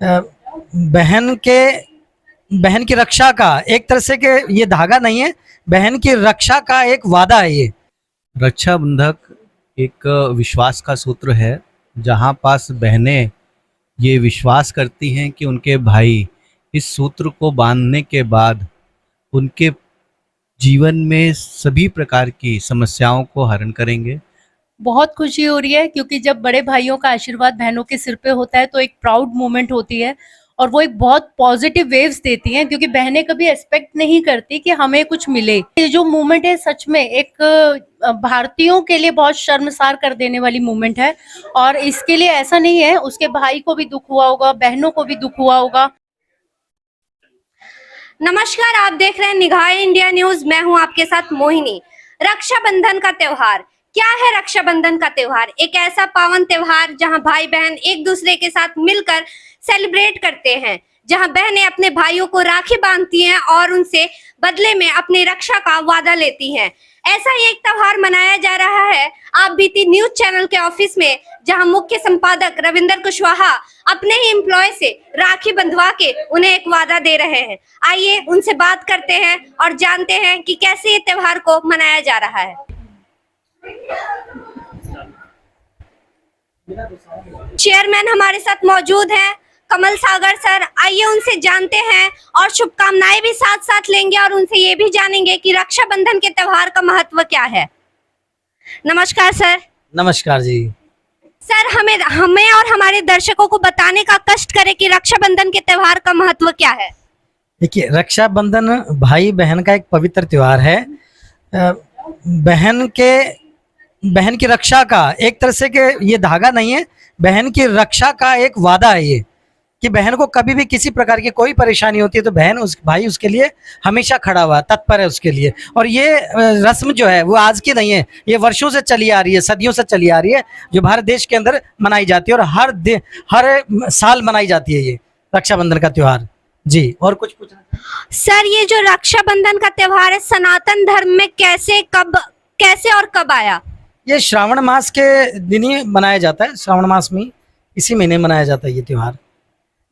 अ, बहन के बहन की रक्षा का एक तरह से कि ये धागा नहीं है, बहन की रक्षा का एक वादा है ये। रक्षाबंधक एक विश्वास का सूत्र है, जहाँ पास बहनें ये विश्वास करती हैं कि उनके भाई इस सूत्र को बांधने के बाद उनके जीवन में सभी प्रकार की समस्याओं को हरण करेंगे। बहुत खुशी हो रही है क्योंकि जब बड़े भाइयों का आशीर्वाद बहनों के सिर पे होता है तो एक प्राउड मोमेंट होती है और वो एक बहुत पॉजिटिव वेव्स देती हैं, क्योंकि बहनें कभी एक्सपेक्ट नहीं करती कि हमें कुछ मिले। ये जो मूवमेंट है सच में एक भारतीयों के लिए बहुत शर्मसार कर देने वाली मूवमेंट है, और इसके लिए ऐसा नहीं है उसके भाई को भी दुख हुआ होगा, बहनों को भी दुख हुआ होगा। नमस्कार, आप देख रहे हैं निगाह इंडिया न्यूज। मैं हूं आपके साथ मोहिनी। रक्षाबंधन का त्योहार क्या है? रक्षाबंधन का त्योहार एक ऐसा पावन त्योहार जहां भाई बहन एक दूसरे के साथ मिलकर सेलिब्रेट करते हैं, जहां बहनें अपने भाइयों को राखी बांधती हैं और उनसे बदले में अपनी रक्षा का वादा लेती हैं। ऐसा ही एक त्योहार मनाया जा रहा है आप बीती न्यूज चैनल के ऑफिस में, जहां मुख्य संपादक रविंदर कुशवाहा अपने ही एम्प्लॉय से राखी बंधवा के उन्हें एक वादा दे रहे हैं। आइए उनसे बात करते हैं और जानते हैं कि कैसे ये त्योहार को मनाया जा रहा है। चेयरमैन हमारे साथ मौजूद हैं, कमल सागर सर। आइए उनसे जानते हैं और शुभकामनाएं भी साथ साथ लेंगे और उनसे ये भी जानेंगे कि रक्षाबंधन के त्योहार का महत्व क्या है। नमस्कार सर। नमस्कार जी। सर, हमें और हमारे दर्शकों को बताने का कष्ट करें कि रक्षाबंधन के त्योहार का महत्व क्या है। देखिए, रक्षाबंधन भाई बहन का एक पवित्र त्योहार है। बहन की रक्षा का एक तरह से कि ये धागा नहीं है, बहन की रक्षा का एक वादा है ये, कि बहन को कभी भी किसी प्रकार की कोई परेशानी होती है तो बहन भाई उसके लिए हमेशा खड़ा हुआ तत्पर है उसके लिए। और ये रस्म जो है वो आज की नहीं है, ये वर्षों से चली आ रही है, सदियों से चली आ रही है, जो भारत देश के अंदर मनाई जाती है और हर साल मनाई जाती है ये रक्षाबंधन का त्योहार जी। और कुछ पूछना सर, ये जो रक्षाबंधन का त्योहार है सनातन धर्म में कैसे और कब आया? ये श्रावण मास के दिन ही मनाया जाता है, श्रावण मास में इसी महीने मनाया जाता है ये त्योहार।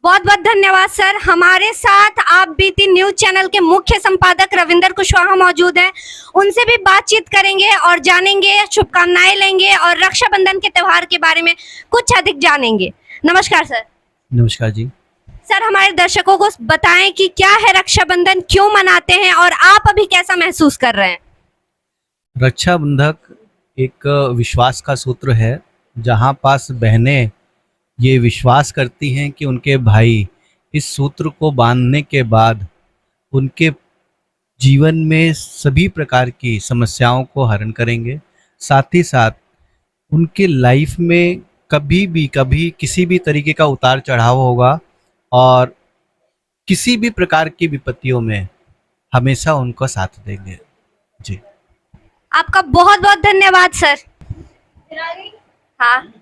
बहुत बहुत धन्यवाद सर। हमारे साथ आप बीती न्यूज चैनल के मुख्य संपादक रविंदर कुशवाहा मौजूद हैं, उनसे भी बातचीत करेंगे और जानेंगे, शुभकामनाएं लेंगे और रक्षाबंधन के त्योहार के बारे में कुछ अधिक जानेंगे। नमस्कार सर। नमस्कार जी। सर, हमारे दर्शकों को बताएं कि क्या है रक्षाबंधन, क्यों मनाते हैं और आप अभी कैसा महसूस कर रहे हैं। रक्षाबंधक एक विश्वास का सूत्र है, जहाँ पास बहनें ये विश्वास करती हैं कि उनके भाई इस सूत्र को बांधने के बाद उनके जीवन में सभी प्रकार की समस्याओं को हरण करेंगे। साथ ही साथ उनके लाइफ में कभी किसी भी तरीके का उतार चढ़ाव होगा और किसी भी प्रकार की विपत्तियों में हमेशा उनका साथ देंगे जी। आपका बहुत बहुत धन्यवाद सर। हाँ,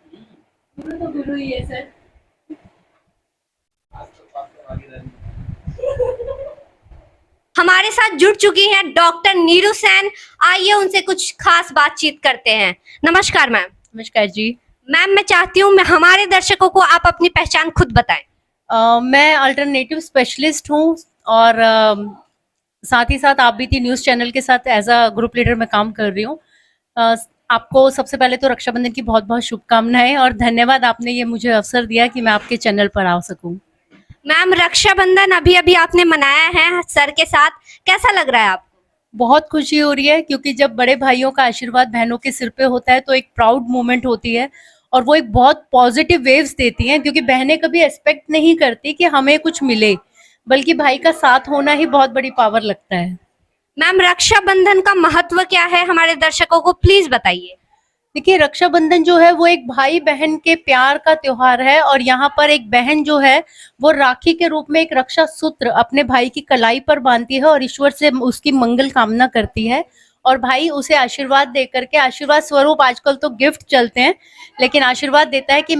हमारे साथ जुड़ चुकी हैं डॉक्टर नीरू सेन। आइए उनसे कुछ खास बातचीत करते हैं। नमस्कार मैम। नमस्कार जी। मैम, मैं चाहती हूँ हमारे दर्शकों को आप अपनी पहचान खुद बताएं। मैं अल्टरनेटिव स्पेशलिस्ट हूँ और साथ ही साथ आप बीती न्यूज़ चैनल के साथ एज अ ग्रुप लीडर में काम कर रही हूँ। आपको सबसे पहले तो रक्षाबंधन की बहुत बहुत शुभकामनाएं और धन्यवाद, आपने ये मुझे अवसर दिया कि मैं आपके चैनल पर आ सकूं। मैम, रक्षाबंधन अभी आपने मनाया है सर के साथ, कैसा लग रहा है आपको? बहुत खुशी हो रही है क्योंकि जब बड़े भाइयों का आशीर्वाद बहनों के सिर पे होता है तो एक प्राउड मोमेंट होती है और वो एक बहुत पॉजिटिव वेव्स देती हैं, क्योंकि बहनें कभी एक्सपेक्ट नहीं करती कि हमें कुछ मिले, बल्कि भाई का साथ होना ही बहुत बड़ी पावर लगता है। मैम, रक्षाबंधन का महत्व क्या है, हमारे दर्शकों को प्लीज बताइए। देखिए, रक्षाबंधन जो है वो एक भाई बहन के प्यार का त्योहार है और यहाँ पर एक बहन जो है वो राखी के रूप में एक रक्षा सूत्र अपने भाई की कलाई पर बांधती है और ईश्वर से उसकी मंगल कामना करती है और भाई उसे आशीर्वाद दे करके, आशीर्वाद स्वरूप आजकल तो गिफ्ट चलते हैं, लेकिन आशीर्वाद देता है कि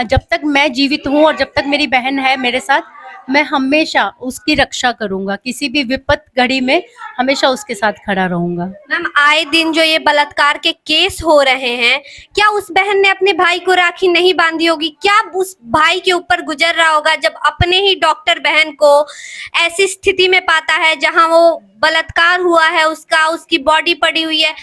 जब तक मैं जीवित हूँ और जब तक मेरी बहन है मेरे साथ, मैं हमेशा उसकी रक्षा करूंगा, किसी भी विपत घड़ी में हमेशा उसके साथ खड़ा रहूंगा। मैम, आए दिन जो ये बलात्कार के केस हो रहे हैं, क्या उस बहन ने अपने भाई को राखी नहीं बांधी होगी? क्या उस भाई के ऊपर गुजर रहा होगा जब अपने ही डॉक्टर बहन को ऐसी स्थिति में पाता है जहां वो बलात्कार हुआ है, उसकी बॉडी पड़ी हुई है?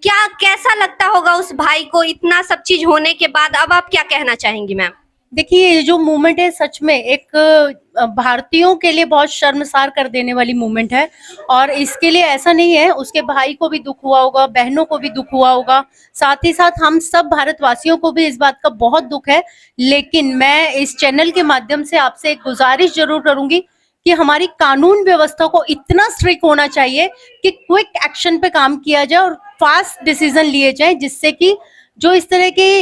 क्या कैसा लगता होगा उस भाई को इतना सब चीज होने के बाद? अब आप क्या कहना चाहेंगी मैम? देखिए, ये जो मूवमेंट है सच में एक भारतीयों के लिए बहुत शर्मसार कर देने वाली मूवमेंट है। और इसके लिए ऐसा नहीं है, उसके भाई को भी दुख हुआ होगा, बहनों को भी दुख हुआ होगा, साथ ही साथ हम सब भारतवासियों को भी इस बात का बहुत दुख है। लेकिन मैं इस चैनल के माध्यम से आपसे एक गुजारिश जरूर करूंगी कि हमारी कानून व्यवस्था को इतना स्ट्रिक्ट होना चाहिए कि क्विक एक्शन पे काम किया जाए और फास्ट डिसीजन लिए जाए, जिससे कि जो इस तरह की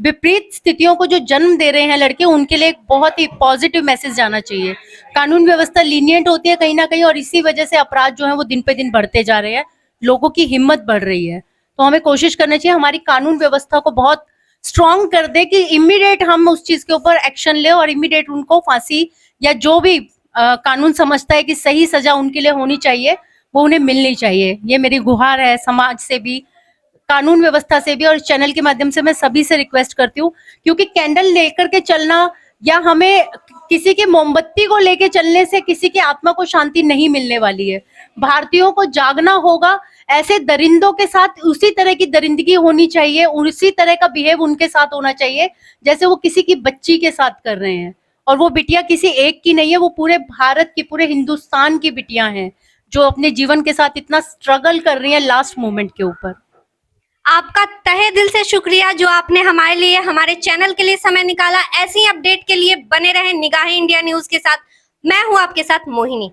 विपरीत स्थितियों को जो जन्म दे रहे हैं लड़के, उनके लिए एक बहुत ही पॉजिटिव मैसेज जाना चाहिए। कानून व्यवस्था लीनियंट होती है कहीं ना कहीं, और इसी वजह से अपराध जो है वो दिन पे दिन बढ़ते जा रहे हैं, लोगों की हिम्मत बढ़ रही है। तो हमें कोशिश करनी चाहिए हमारी कानून व्यवस्था को बहुत स्ट्रॉन्ग कर दे कि इमीडिएट हम उस चीज के ऊपर एक्शन ले और इमीडिएट उनको फांसी या जो भी कानून समझता है कि सही सजा उनके लिए होनी चाहिए वो उन्हें मिलनी चाहिए। ये मेरी गुहार है समाज से भी, कानून व्यवस्था से भी, और इस चैनल के माध्यम से मैं सभी से रिक्वेस्ट करती हूँ, क्योंकि कैंडल लेकर के चलना या हमें किसी की मोमबत्ती को लेके चलने से किसी की आत्मा को शांति नहीं मिलने वाली है। भारतीयों को जागना होगा, ऐसे दरिंदों के साथ उसी तरह की दरिंदगी होनी चाहिए, उसी तरह का बिहेव उनके साथ होना चाहिए जैसे वो किसी की बच्ची के साथ कर रहे हैं। और वो बिटिया किसी एक की नहीं है, वो पूरे भारत की, पूरे हिंदुस्तान की बिटियां हैं जो अपने जीवन के साथ इतना स्ट्रगल कर रही हैं लास्ट मोमेंट के ऊपर। आपका तहे दिल से शुक्रिया जो आपने हमारे लिए, हमारे चैनल के लिए समय निकाला। ऐसी अपडेट के लिए बने रहें निगाहें इंडिया न्यूज के साथ। मैं हूं आपके साथ मोहिनी।